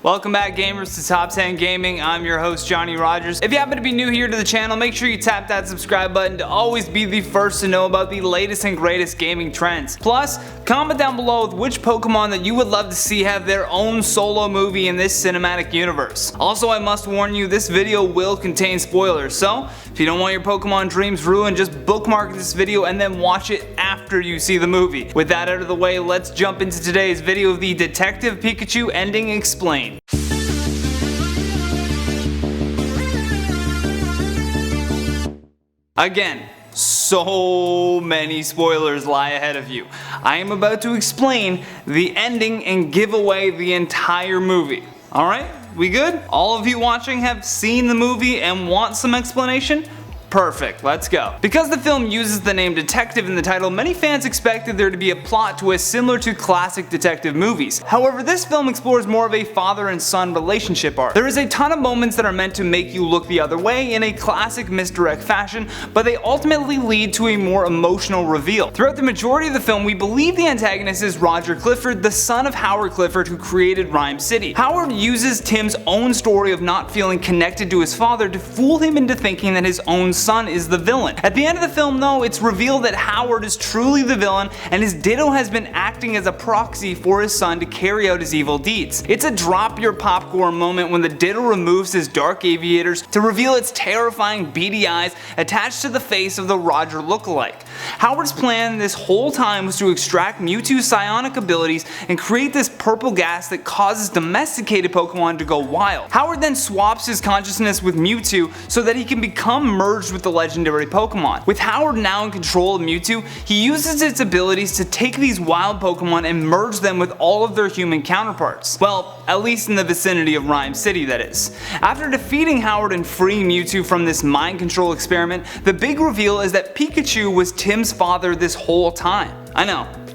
Welcome back, gamers, to Top 10 Gaming. I'm your host, Johnny Rogers. If you happen to be new here to the channel, make sure you tap that subscribe button to always be the first to know about the latest and greatest gaming trends. Plus, comment down below with which Pokemon that you would love to see have their own solo movie in this cinematic universe. Also, I must warn you, this video will contain spoilers, so if you don't want your Pokemon dreams ruined, just bookmark this video and then watch it after you see the movie. With that out of the way, let's jump into today's video of the Detective Pikachu ending explained. Again, so many spoilers lie ahead of you. I am about to explain the ending and give away the entire movie. Alright, we good? All of you watching have seen the movie and want some explanation? Perfect, let's go. Because the film uses the name detective in the title, many fans expected there to be a plot twist similar to classic detective movies. However, this film explores more of a father and son relationship arc. There is a ton of moments that are meant to make you look the other way in a classic misdirect fashion, but they ultimately lead to a more emotional reveal. Throughout the majority of the film, we believe the antagonist is Roger Clifford, the son of Howard Clifford, who created Rhyme City. Howard uses Tim's own story of not feeling connected to his father to fool him into thinking that his own son is the villain. At the end of the film, though, it's revealed that Howard is truly the villain and his Ditto has been acting as a proxy for his son to carry out his evil deeds. It's a drop your popcorn moment when the Ditto removes his dark aviators to reveal its terrifying beady eyes attached to the face of the Roger lookalike. Howard's plan this whole time was to extract Mewtwo's psionic abilities and create this purple gas that causes domesticated Pokemon to go wild. Howard then swaps his consciousness with Mewtwo so that he can become merged with the legendary Pokemon. With Howard now in control of Mewtwo, he uses its abilities to take these wild Pokemon and merge them with all of their human counterparts. Well, at least in the vicinity of Rhyme City, that is. After defeating Howard and freeing Mewtwo from this mind control experiment, the big reveal is that Pikachu was Tim's father this whole time. I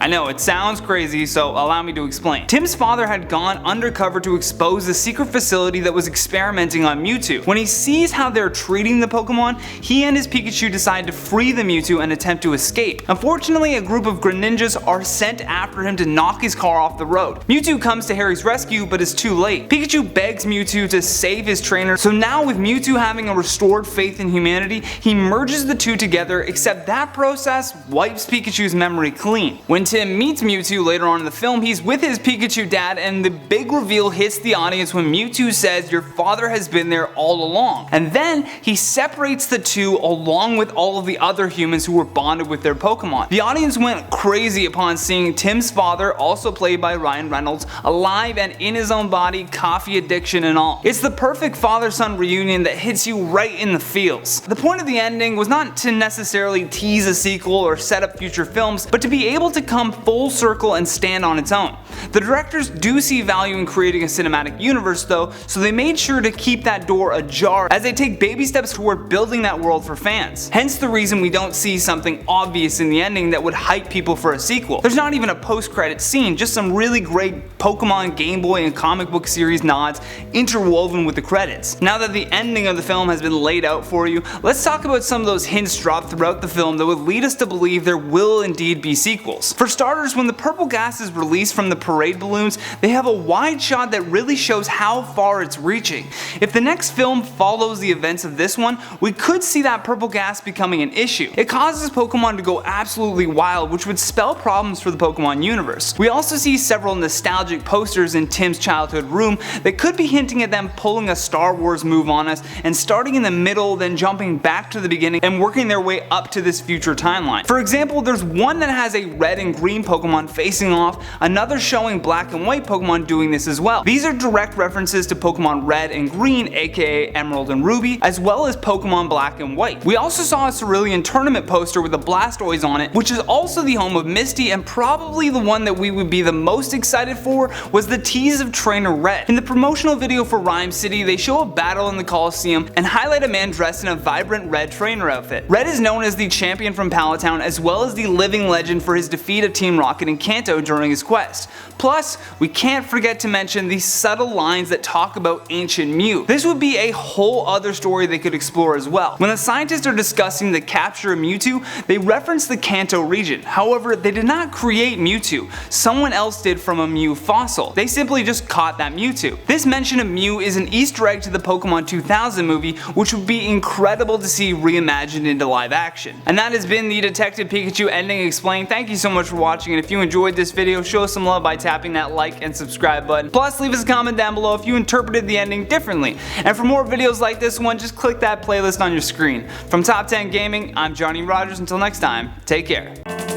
know, it sounds crazy, so allow me to explain. Tim's father had gone undercover to expose the secret facility that was experimenting on Mewtwo. When he sees how they're treating the Pokemon, he and his Pikachu decide to free the Mewtwo and attempt to escape. Unfortunately, a group of Greninjas are sent after him to knock his car off the road. Mewtwo comes to Harry's rescue, but is too late. Pikachu begs Mewtwo to save his trainer, so now with Mewtwo having a restored faith in humanity, he merges the two together, except that process wipes Pikachu's memory clean. When Tim meets Mewtwo later on in the film, he's with his Pikachu dad, and the big reveal hits the audience when Mewtwo says, "Your father has been there all along." And then he separates the two along with all of the other humans who were bonded with their Pokemon. The audience went crazy upon seeing Tim's father, also played by Ryan Reynolds, alive and in his own body, coffee addiction and all. It's the perfect father-son reunion that hits you right in the feels. The point of the ending was not to necessarily tease a sequel or set up future films, but to be able to come full circle and stand on its own. The directors do see value in creating a cinematic universe though, so they made sure to keep that door ajar as they take baby steps toward building that world for fans. Hence the reason we don't see something obvious in the ending that would hype people for a sequel. There's not even a post-credit scene, just some really great Pokemon, Game Boy, and comic book series nods interwoven with the credits. Now that the ending of the film has been laid out for you, let's talk about some of those hints dropped throughout the film that would lead us to believe there will indeed be sequels. For starters, when the purple gas is released from the parade balloons, they have a wide shot that really shows how far it's reaching. If the next film follows the events of this one, we could see that purple gas becoming an issue. It causes Pokemon to go absolutely wild, which would spell problems for the Pokemon universe. We also see several nostalgic posters in Tim's childhood room that could be hinting at them pulling a Star Wars move on us and starting in the middle, then jumping back to the beginning and working their way up to this future timeline. For example, there's one that has a red and green Pokemon facing off, another showing black and white Pokemon doing this as well. These are direct references to Pokemon Red and Green, aka Emerald and Ruby, as well as Pokemon Black and White. We also saw a Cerulean tournament poster with a Blastoise on it, which is also the home of Misty, and probably the one that we would be the most excited for was the tease of Trainer Red. In the promotional video for Rhyme City, they show a battle in the Coliseum and highlight a man dressed in a vibrant red trainer outfit. Red is known as the champion from Palatown, as well as the living legend for his defeat defeat of Team Rocket and Kanto during his quest. Plus, we can't forget to mention the subtle lines that talk about ancient Mew. This would be a whole other story they could explore as well. When the scientists are discussing the capture of Mewtwo, they reference the Kanto region. However, they did not create Mewtwo. Someone else did from a Mew fossil. They simply just caught that Mewtwo. This mention of Mew is an Easter egg to the Pokemon 2000 movie, which would be incredible to see reimagined into live action. And that has been the Detective Pikachu ending explained. Thank you so much for watching, and if you enjoyed this video, show us some love by tapping that like and subscribe button. Plus, leave us a comment down below if you interpreted the ending differently. And for more videos like this one, just click that playlist on your screen. From Top 10 Gaming, I'm Johnny Rogers. Until next time, take care.